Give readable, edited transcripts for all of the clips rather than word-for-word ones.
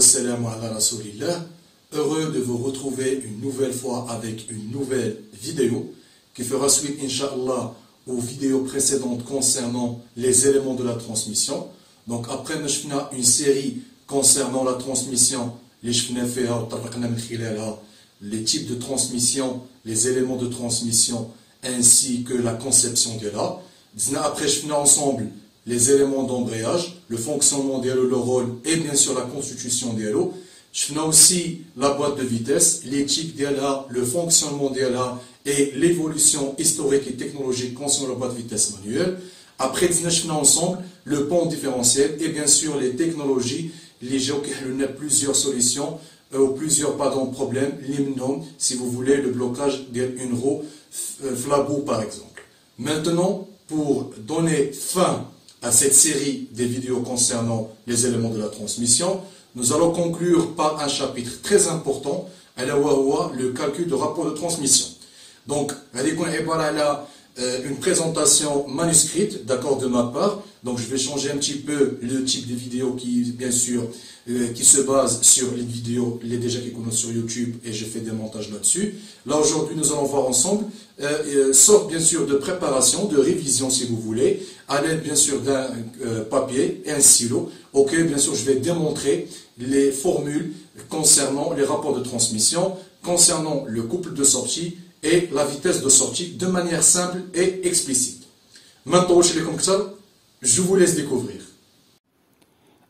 wassalamu ala rasoulillah. Heureux de vous retrouver une nouvelle fois avec une nouvelle vidéo qui fera suite, Inch'Allah, aux vidéos précédentes concernant les éléments de la transmission. Donc après, nous avons une série concernant la transmission, les types de transmission, les éléments de transmission, ainsi que la conception de là. Après, je finis ensemble les éléments d'embrayage, le fonctionnement de le rôle et bien sûr la constitution de l'eau. Je finis aussi la boîte de vitesse, l'éthique de là, le fonctionnement de là et l'évolution historique et technologique concernant la boîte de vitesse manuelle. Après, je finis ensemble le pont différentiel et bien sûr les technologies, les gens qui ont plusieurs solutions ou plusieurs problèmes, l'hymnon, si vous voulez, le blocage d'une roue flabou par exemple. Maintenant, pour donner fin à cette série des vidéos concernant les éléments de la transmission, nous allons conclure par un chapitre très important, le calcul de rapport de transmission. Donc, une présentation manuscrite, d'accord, de ma part. Donc, je vais changer un petit peu le type de vidéo qui, bien sûr, qui se base sur les vidéos, les déjà qui connaissent sur YouTube, et je fais des montages là-dessus. Là, aujourd'hui, nous allons voir ensemble, sorte, bien sûr, de préparation, de révision, si vous voulez, à l'aide, bien sûr, d'un papier et un stylo, auquel, bien sûr, je vais démontrer les formules concernant les rapports de transmission, concernant le couple de sortie, et la vitesse de sortie de manière simple et explicite. Maintenant, je vous laisse découvrir.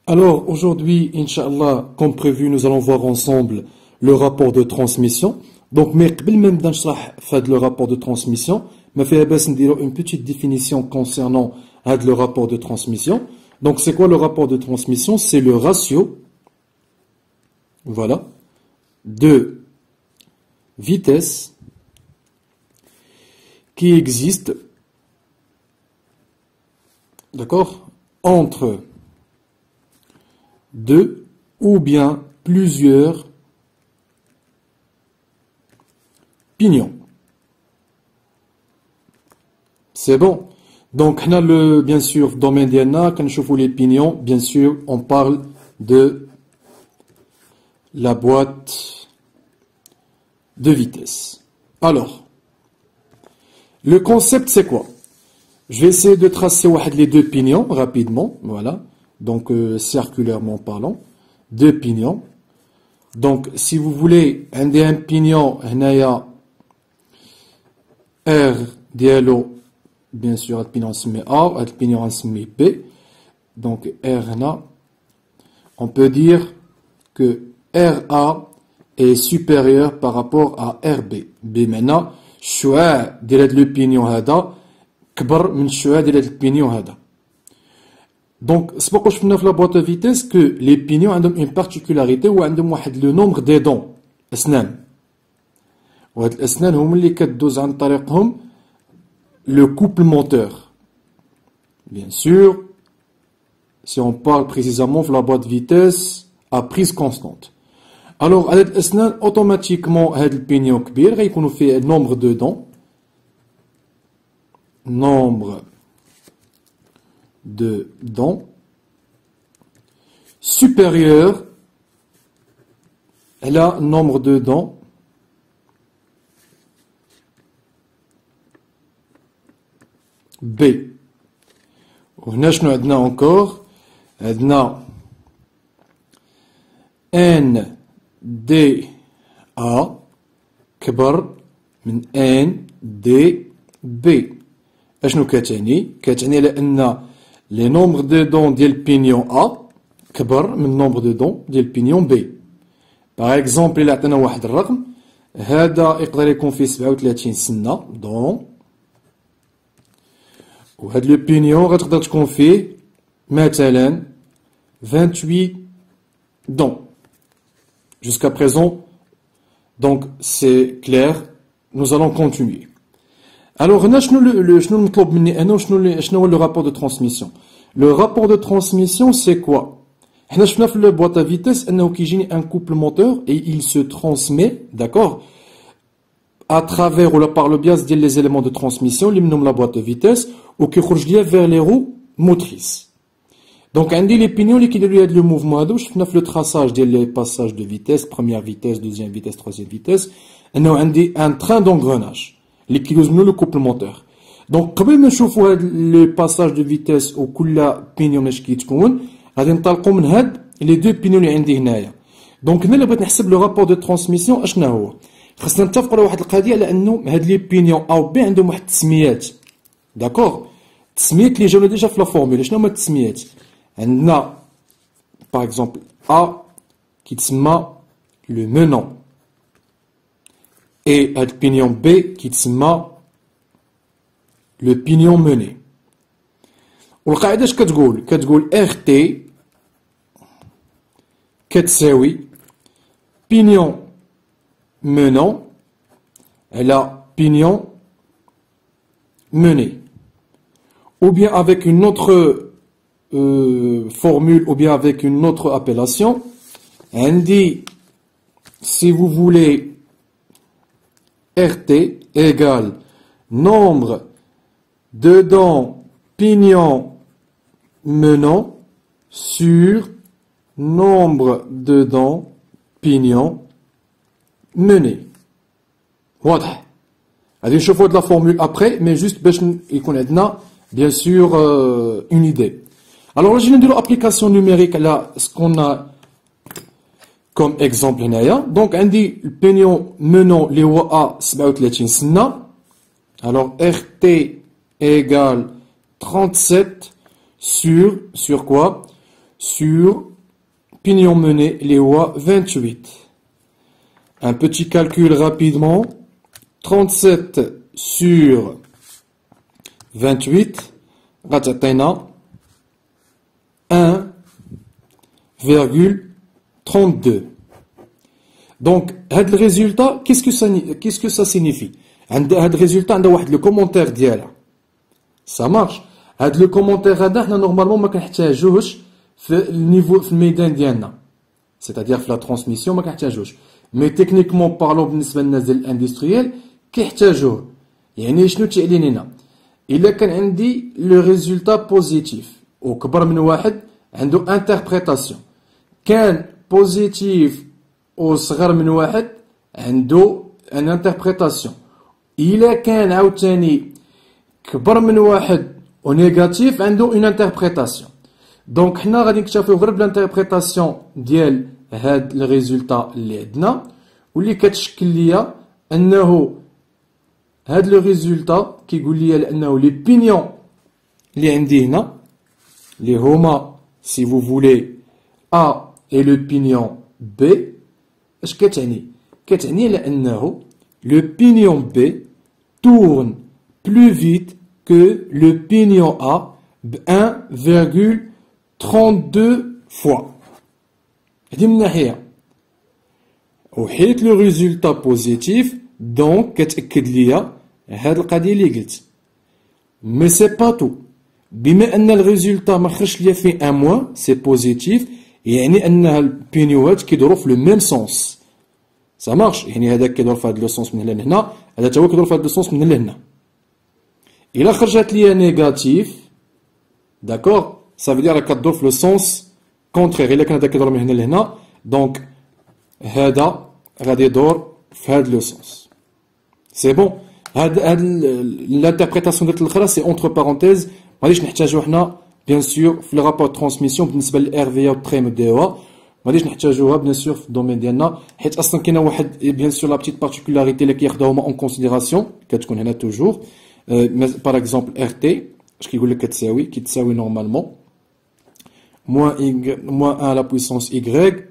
Alors, aujourd'hui, Inch'Allah, comme prévu, nous allons voir ensemble le rapport de transmission. Donc, mais même dans le rapport de transmission, mais fait une petite définition concernant le rapport de transmission. Donc, c'est quoi le rapport de transmission? C'est le ratio, voilà, de vitesse qui existe, d'accord, entre deux ou bien plusieurs pignons. C'est bon. Donc, on a bien sûr, domaine d'Yana, quand je les pignons, bien sûr, on parle de la boîte de vitesse. Alors, le concept, c'est quoi? Je vais essayer de tracer les deux pignons rapidement. Voilà. Donc, circulairement parlant. Deux pignons. Donc, si vous voulez, un pignon, il y a R dialo, bien sûr, le pignon se A, le pignon se B. Donc, R, on peut dire que RA est supérieur par rapport à RB. B maintenant, الشعاع ديال l'opinion هذا كبر من الشعاع ديال l'opinion هذا. Donc, c'est pourquoi je fais la boîte de vitesse que les pignons ont une particularité ou ont le nombre des dents. أسنان. وهاد الأسنان هم اللي كدوز عن طريقهم le couple moteur. Bien sûr, si on parle précisément de la boîte de vitesse à prise constante. Alors, avec l'asnan, automatiquement, le pignon kbir, il y a fait nombre de dents. Nombre de dents supérieur à la nombre de dents B. On a encore N DA كبر من N DB. اشنو كتعني؟ كتعني لأن لي نومبر دو دون ديال البينيون A كبر من نومبر دو دون ديال البينيون B. باغ اكزومبل إلا عطينا واحد الرقم، هذا يقدر يكون فيه 37 سنة دون، وهاد لو بينيون غتقدر تكون فيه مثلا 28 dents. Jusqu'à présent, donc c'est clair, nous allons continuer. Alors, le rapport de transmission. Le rapport de transmission, c'est quoi? On a la boîte à vitesse, un couple moteur et il se transmet, d'accord, à travers ou par le biais des éléments de transmission, la boîte de vitesse, ou qui vers les roues motrices. Donc, on dit les pignons qui lui aident le mouvement. Donc, je fais le traçage des passages de vitesse, première vitesse, deuxième vitesse, troisième vitesse. Et nous, on dit un train d'engrenage. Les qui nous le complémentaire. Donc, quand même, je vois le passage de vitesse au كل pignon qui تكون غادي نطلقوا من هاد les deux pignons اللي عندي هنايا. Donc, هنا اللي بغيت نحسب le rapport de transmission اشنا هو. خاصنا نتفقوا على واحد القضيه على انه هاد لي بينيون او بي عندهم واحد التسميات. داكور؟ التسميات اللي جاونا ديجا في لا فورمول. شنو هما التسميات؟ عندنا باغ اكزومبل ا كيتسمى لو منون. اي هاد البينيون بي كيتسمى لو بينيون موني. والقاعده اش كتقول؟ كتقول ار تي كتساوي بينيون menant à la pignon mené. Ou bien avec une autre formule, ou bien avec une autre appellation, on dit, si vous voulez, RT égale nombre de dents pignon menant sur nombre de dents pignon mené. واضح. غادي نشوفوا هاد لا فورمule après, mais juste باش يكون عندنا bien sûr une idée. Alors là, je vais نديرو application numérique là ce qu'on a comme exemple هنايا. Donc عندي البينيون menant اللي هو A 37 سنة. Alors RT égale 37 sur quoi? Sur pignon mené اللي هو 28. Un petit calcul rapidement. 37 sur 28, غتعطينا 1,32. Donc, هاد الريزولتا, qu'est-ce que ça signifie? هاد الريزولتا عندها واحد لو كومونتير ديالها. Ça marche. هاد لو كومونتير هذا حنا نورمالمون ما كنحتاجوهش في النيفو في الميدان ديالنا. C'est-à-dire في لا ترانسميسيون ما كنحتاجوش. Mais techniquement parlant بالنسبة للناس ديال الاندستريال كيحتاجوه. يعني شنو تيعني لنا؟ إلا كان عندي لو ريزولتا بوزيتيف وكبر من واحد عنده انتربريتاسيون. كان بوزيتيف وصغر من واحد عنده ان انتربريتاسيون. إلا كان عاوتاني كبر من واحد ونيجاتيف عنده اون انتربريتاسيون. دونك حنا غادي نكتفيو غير بالانتربريتاسيون ديال هاد الريزولتا اللي عندنا واللي كتشكل ليا انه هاد لو ريزولتا كيقول لي لانه لي بينيون اللي عندي هنا اللي هما سي فو فولي ا اي لو بينيون بي اش كتعني؟ كتعني لانه لو بينيون بي tourne plus vite que le pignon A ب 1,32 fois. هادي من ناحية. وحيت لو ريزولتا بوزيتيف دونك كتأكد ليا هاد القضية اللي قلت. مي سي با تو. بما ان الريزولتا ما خرجش ليا فيه ان موان سي بوزيتيف يعني انها البينيوهات كيدورو في لو ميم سونس. سا مارش يعني هذاك كيدور في هاد لو سونس من هنا لهنا هذا تا هو كيدور في هاد لو سونس من هنا لهنا. إلا خرجت ليا نيجاتيف داكور سا فو دير راك كدور في لو سونس كونترير. إلا كان هذا كيدور من هنا لهنا دونك هذا غادي يدور في هاد لو سونس. سي بون. هاد لانتربريتاسيون ديال الاخرى سي اونتر بارونتيز ما غاديش نحتاجو حنا بيان سور في لو رابور ترانسميسيون بالنسبه للار في او تريم دي او ما غاديش نحتاجوها بيان سور في الدومين ديالنا حيت اصلا كاينه واحد بيان سور لا بتيت بارتيكولاريتي اللي كياخدوها هما اون كونسيديراسيون كتكون هنا توجور. باغ اكزومبل ار تي اش كيقول لك كتساوي نورمالمون موان 1 لا بويسونس ايغريك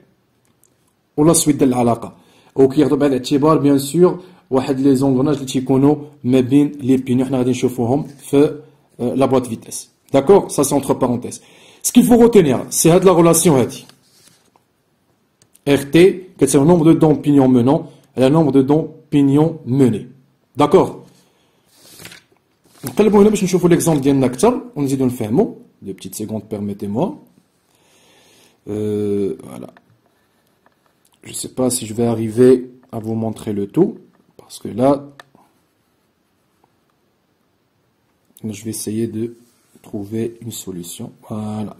ولا سويت ديال العلاقه وكياخدوا بعين الاعتبار بيان سور واحد لي زونغرناج اللي تيكونوا ما بين لي بينيون حنا غادي نشوفوهم في لا بوات فيتيس. داكور سا سي اونتر بارونتيز. سكيل فو روتينير سي هاد لا ريلاسيون هادي ار تي كتساوي نومبر دو دون بينيون مونون على نومبر دو دون بينيون موني. داكور نقلبوا هنا باش نشوفوا ليكزومبل ديالنا اكثر ونزيدو نفهموا. دو بتيت سيكوند بيرميتي موا. Voilà. Je sais pas si je vais arriver à vous montrer le tout parce que là je vais essayer de trouver une solution. Voilà.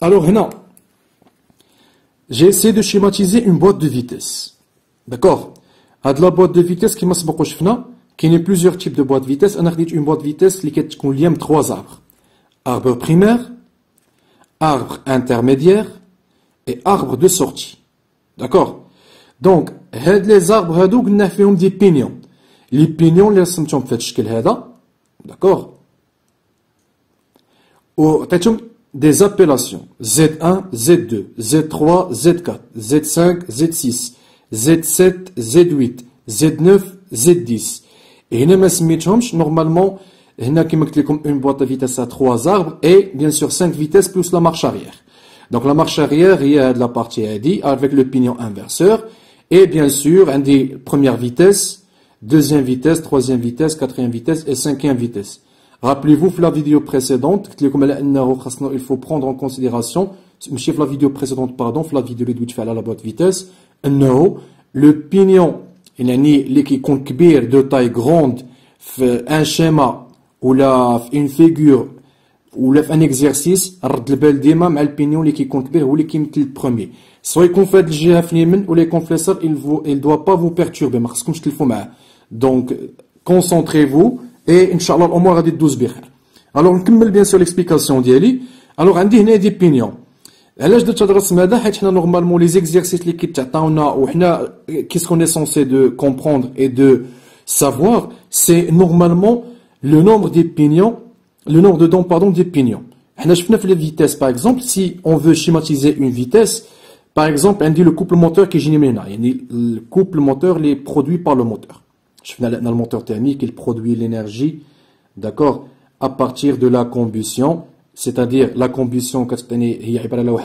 Alors, là, j'ai essayé de schématiser une boîte de vitesse. D'accord? À de la boîte de vitesse qui m'a qu'il y a plusieurs types de boîtes de vitesse. On a dit une boîte de vitesse qui contient trois arbres. Arbre primaire, arbre intermédiaire et arbre de sortie. D'accord? Donc, les arbres, on a fait des pignons. Les pignons, les sont faits d'accord? Ou des appellations Z1, Z2, Z3, Z4, Z5, Z6, Z7, Z8, Z9, Z10. Et il y normalement, il y a une boîte de vitesse à 3 arbres et bien sûr 5 vitesses plus la marche arrière. Donc la marche arrière, il y a de la partie AD avec le pignon inverseur et bien sûr, on dit première vitesse, deuxième vitesse, troisième vitesse, quatrième vitesse et cinquième vitesse. Rappelez-vous, la vidéo précédente, il faut prendre en considération, la vidéo précédente, pardon, la vidéo de la boîte de vitesse, le pignon, qui compte de taille grande, un schéma, ou une figure, ou un exercice, le pignon qui compte ou qui est le premier. Soit qu'on fait le GF ou les confesseurs, il ne doit pas vous perturber, donc, concentrez-vous, et Inch'Allah, au moins, on va dire 12 bihar. Alors, on commence bien sûr l'explication d'Yali. Alors, on dit des pignons. Alors, je te dis, normalement, les exercices qui qu'est-ce qu'on est censé de comprendre et de savoir, c'est normalement le nombre des pignons, le nombre de dents, pardon, des pignons. On a les vitesses, par exemple, si on veut schématiser une vitesse, par exemple, on dit le couple moteur qui est généré. Le couple moteur, les produits par le moteur. Le moteur thermique, il produit l'énergie, d'accord, à partir de la combustion, c'est-à-dire la combustion, il y a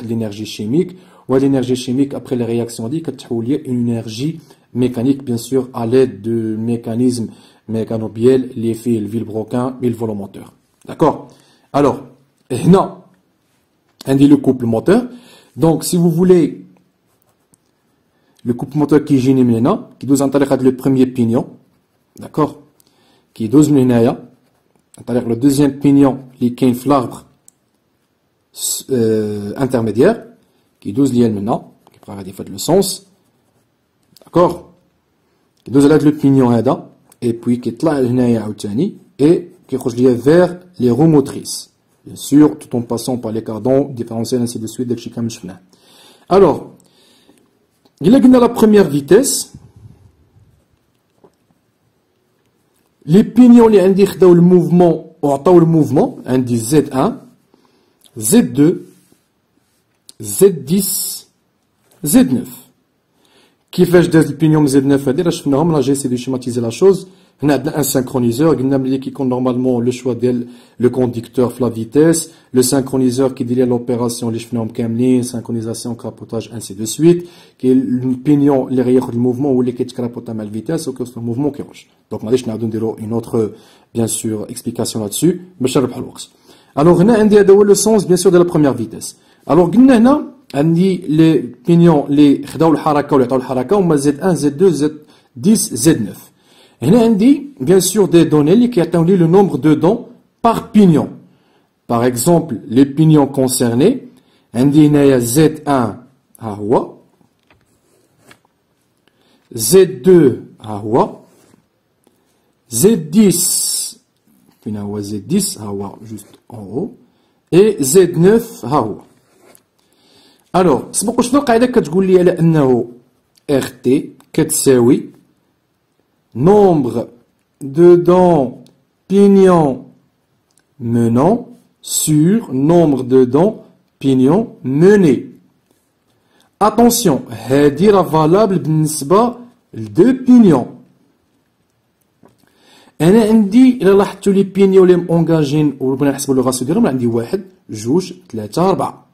l'énergie chimique, ou l'énergie chimique, après la réaction, dit qu'il y a une énergie mécanique, bien sûr, à l'aide de mécanismes mécanobiels, les fils, le vilebrequin et le volomoteur. D'accord? Alors, non, on dit le couple moteur. Donc, si vous voulez, le couple moteur qui est généré, qui doit intéresser le premier pignon, d'accord, qui est 12 minaya, le deuxième pignon, qui est l'arbre intermédiaire, qui est 12 liens maintenant, qui prend des fois le sens, d'accord, qui doit le pignon et puis qui est là, et qui est vers les roues motrices, bien sûr, tout en passant par les cardons différentiels, ainsi de suite, de chicane. Alors, il y a la première vitesse. Les pignons qui ont le mouvement, ou le mouvement, on dit Z1, Z2, Z10, Z9. Qui fait le pignon Z9, là j'ai essayé de schématiser la chose. On a un synchroniseur, qui compte normalement le choix de le conducteur, la vitesse, le synchroniseur qui dit l'opération, les cheveux synchronisation, crapotage, ainsi de suite, qui est le pignon, les rayons du mouvement ou les qui crapotent à la vitesse, ou que c'est le mouvement qui roche. Donc, je vais donner une autre, bien sûr, explication là-dessus. Alors, on a le sens, bien sûr, de la première vitesse. Alors, on a les pignons, les haraka, on a Z1, Z2, Z10, Z9. On a bien sûr des données qui attendent le nombre de dents par pignon. Par exemple, les pignons concernés, on a Z1 Z2 Z10 Z10 juste en haut et Z9 alors c'est pourquoi je القاعده كتقول لي على انه RT كتساوي nombre de dents pignons menant sur nombre de dents pignons menés. Attention, هذه راه valable بالنسبة لدو pignons. أنا عندي إلا لاحظتوا لي بينيون اللي مونجاجين وبغينا نحسبوا لو غاسيو ديالهم عندي 1 2 3 4.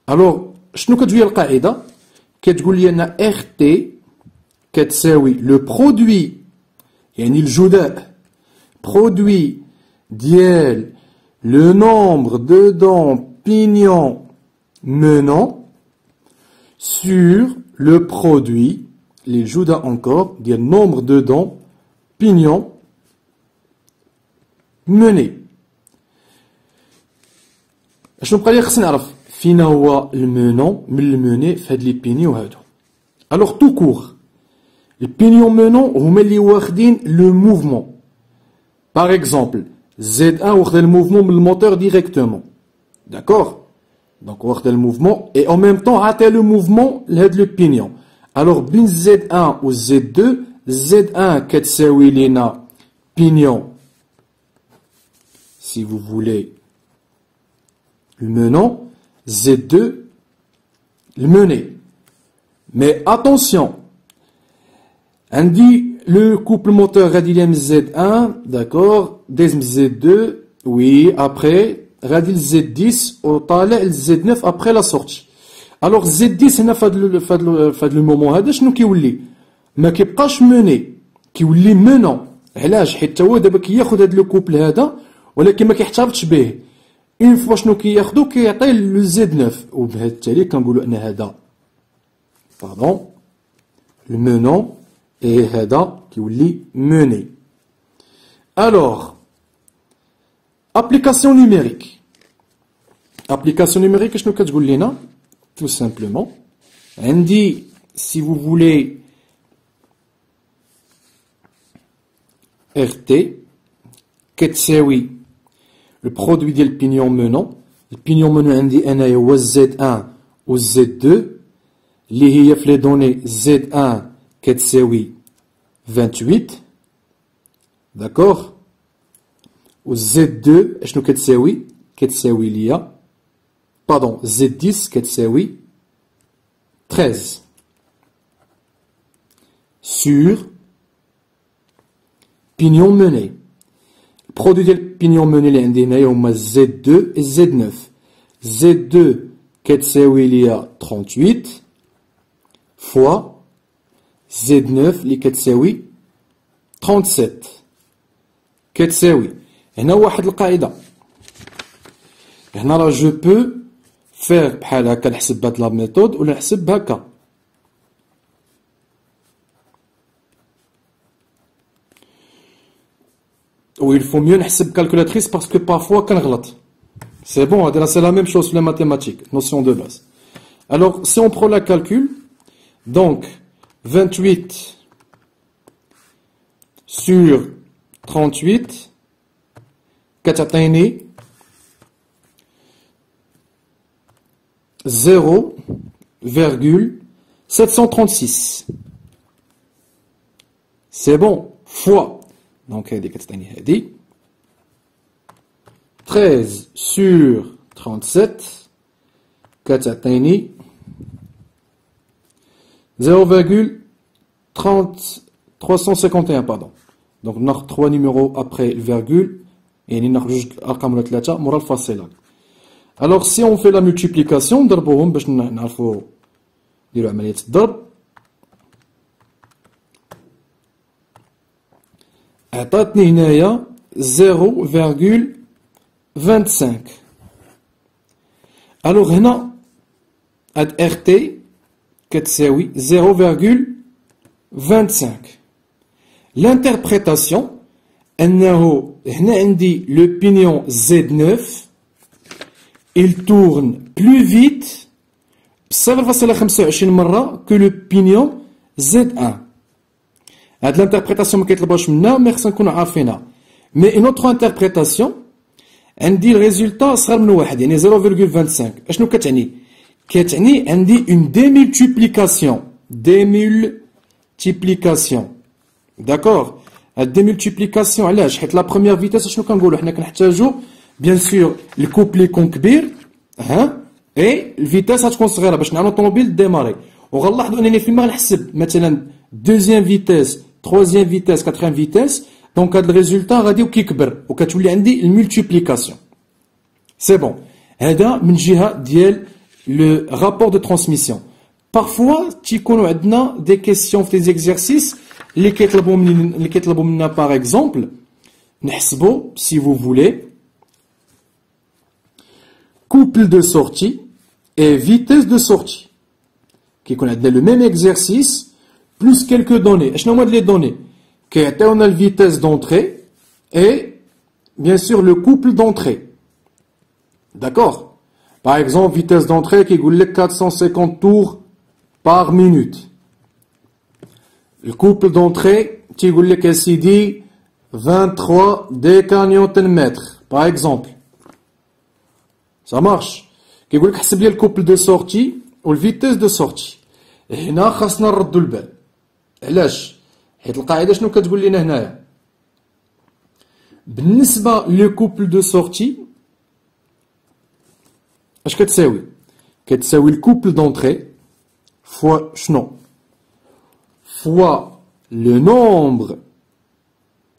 ألوغ شنو كتجي القاعدة؟ كتقول لي أن RT كتساوي لو برودوي يعني الجداء برودوي ديال le nombre de dents pignons menant sur le produit, les judas encore, du nombre de dents pignons menés. Je ne peux pas dire que فينا هو المنون من المني في هاد لي بينيون هادو. الوغ تو كور البينيون منون هما اللي واخدين لو موفمون. باغ اكزومبل Z1 واخد الموفمون من الموتور ديريكتومون. داكوغ دونك واخد الموفمون اي او ميم طون عطى لو موفمون لهاد لو بينيون. الوغ بين Z1 و Z2 Z1 كتساوي لينا بينيون si vous voulez le menant, Z2 le mener. Mais attention, on dit le couple moteur radial Z1, d'accord, desm Z2, oui, après, radial Z10, au talent Z9 après la sortie. Alors Z10, on a fait le moment, هذا شنو كيولي ما كيبقاش مني كيولي menant. علاش؟ حيت هو دابا كياخذ هذا لو كوبل هذا ولكن ما كيحتفظش به. اون فوا شنو كياخذو كيعطي لو زد 9 وبهذا التالي كنقولوا ان هذا باردون لو منون اي هذا كيولي موني. الوغ ابليكاسيون نيميريك. ابليكاسيون نيميريك شنو كتقول لنا؟ تو سامبلومون عندي سي فو فولي ار تي كتساوي le produit ديال البينيون منون. البينيون منون عندي انايا هو Z1 و Z2 اللي هي في لي دوني Z1 كتساوي 28 داكوغ و Z2 اشنو كتساوي؟ كتساوي ليا باردون Z10 كتساوي 13 sur pignon mené. البرودوي ديال البينيون موني اللي عندي هنايا هما Z2 و Z9. Z2 كتساوي ليا 38 فوا Z9 اللي كتساوي 37 كتساوي. هنا واحد القاعدة هنا راه جو بو فيغ بحال هكا نحسب بهاد لا ميثود ولا نحسب هكا. Ou il faut mieux نحسب calculatrice parce que parfois كنغلط. C'est bon, c'est la même chose sur les mathématiques, notion de base. Alors, si on prend la calcul, donc 28 sur 38 كتعطيني 0,736. C'est bon, fois. Donc, هذه كتعطيني هذه 13 sur 37 كتعطيني 0,351 pardon. Donc ناخذ 3 numéros après le virgule يعني ناخذ جوج ارقام ولا ثلاثه مورا الفاصله. Alors si on fait la multiplication نضربوهم باش نعرفوا نديروا عمليه الضرب. عطاتني هنايا 0,25. alors هنا هاد ار تي كتساوي 0,25. l'interprétation انه هنا عندي le pignon Z9 il tourne plus vite ب 0,25 مرة que le pignon Z1. هاد الانتربريتاسيون ما كيطلبوش منا مي خصنا نكونو عارفينها. مي اون اوتر انتربريتاسيون عندي الريزولتا صغر من واحد يعني 0,25. اشنو كتعني؟ كتعني عندي اون ديمولتيبليكاسيون داكوغ. هاد ديمولتيبليكاسيون علاش؟ حيت لا بروميير فيتاس اشنو كنقولو حنا كنحتاجو بيان سور الكوبلي يكون كبير ها اي الفيتاس غتكون صغيره باش نعملو طوموبيل ديماري. وغنلاحظوا انني فيما غنحسب مثلا دوزيام فيتاس تروزيام فيتاس كاتريام فيتاس دونك هاد الريزولتا غادي كيكبر وكتولي عندي المولتيبليكاسيون. سي بون هذا من جهه ديال لو رابور دو ترانسميسيون. بارفوا تيكونوا عندنا دي كيسيون في دي زيكزارسيس اللي كيطلبوا منا باغ اكزومبل نحسبوا سي فو فولي couple de sortie et vitesse de sortie. كيكون عندنا لو ميم اكزارسيس plus quelques données. شنو هما لي données؟ كيعطيونا الفيتاس d'entrée et bien sûr le couple d'entrée. D'accord? Par exemple, vitesse d'entrée qui est 450 tours par minute. Le couple d'entrée qui est 23 décanewton par exemple. Ça marche. Qui est le couple de sortie ou la vitesse de sortie. Et هنا خاصنا نردوا البال. علاش؟ حيت القاعده شنو كتقول لنا هنايا؟ بالنسبه لو كوبل دو سورتي اش كتساوي؟ كتساوي الكوبل دونتري فوا شنو؟ فوا le nombre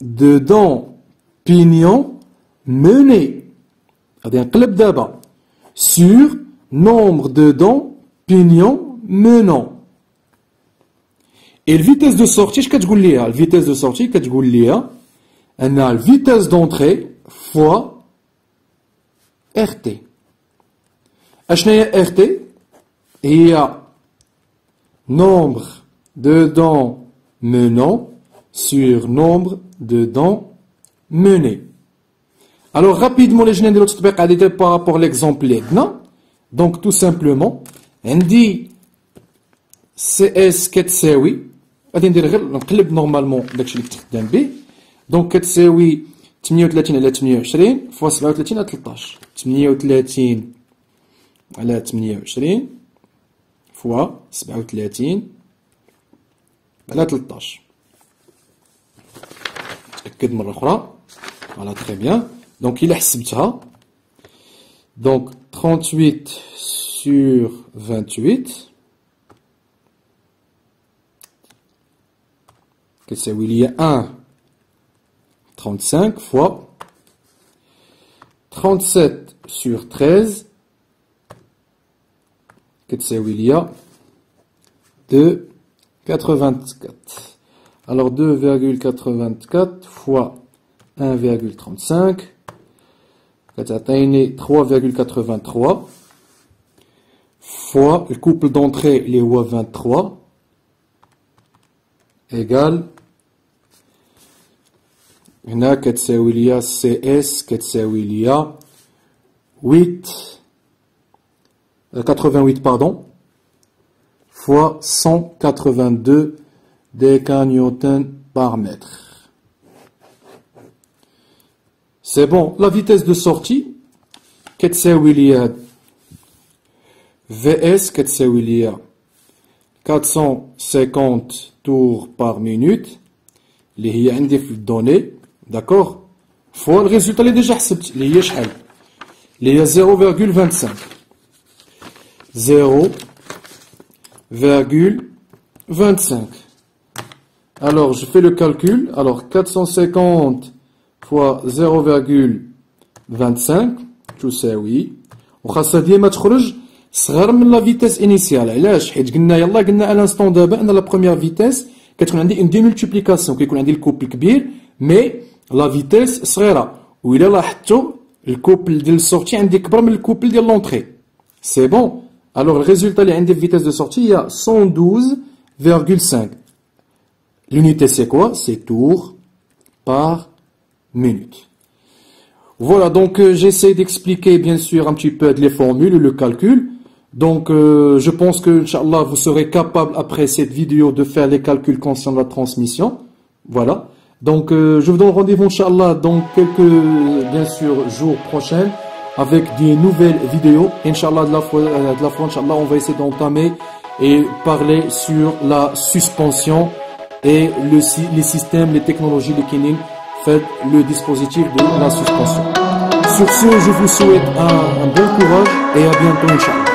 de dents pignons menés. غادي نقلب دابا sur nombre de dents pignons menant. Et la vitesse de sortie, la vitesse de sortie, on a la vitesse d'entrée fois RT. RT, il y a nombre de dents menant sur nombre de dents menées. Alors rapidement, les jeunes de l'autre par rapport à l'exemple, donc tout simplement, on dit CS كتساوي غادي ندير غير نقلب نورمالمون داكشي اللي كتخدم به دونك كتساوي 38 على 28 فوا 37 على 13 38 على 28 فوا 37 على 13 نتأكد مرة أخرى فوالا تري بيان دونك إلا حسبتها دونك 38 sur 28 كتساوي ليا 1,35 fois 37 sur 13 كتساوي ليا 2,84. Alors 2,84 fois 1,35 كتعطيني 3,83 fois le couple d'entrée اللي هو 23 égale هنا كتساوي ليا CS كتساوي ليا 88 pardon fois 182 décanewton par mètre. C'est bon, la vitesse de sortie كتساوي ليا VS كتساوي ليا 450 tours par minute اللي هي عندي في الدوني داكوغ فوا الريزولتا اللي ديجا حسبت اللي هي شحال اللي هي 0,25 alors je fais le calcul alors 450 fois 0,25 تساوي وخاصها ديما تخرج صغر من لا فيتاس انيسيال علاش حيت قلنا الانستون دابا ان لا بروميير فيتاس كتكون عندي اون ديمولتيبليكاسيون كيكون عندي الكوبل كبير مي لا فيتاس صغيره وإلا لاحظتوا الكوبل ديال السورتي عندي كبر من الكوبل ديال لونطري سي بون الوغ الريزولتا اللي عندي في فيتاس دو سورتي هي 112,5 l'unité c'est quoi c'est tours par minute. Voilà, donc j'essaie d'expliquer bien sûr un petit peu les formules, le calcul. Donc je pense que, Inch'Allah, vous serez capable après cette vidéo de faire les calculs concernant la transmission. Voilà. Donc je vous donne rendez-vous, Inch'Allah, dans quelques, bien sûr, jours prochains avec des nouvelles vidéos. Inch'Allah, de la fois, Inch'Allah, on va essayer d'entamer et parler sur la suspension et les systèmes, les technologies, les kinning. Faites le dispositif de la suspension. Sur ce, je vous souhaite un bon courage et à bientôt, Inch'Allah.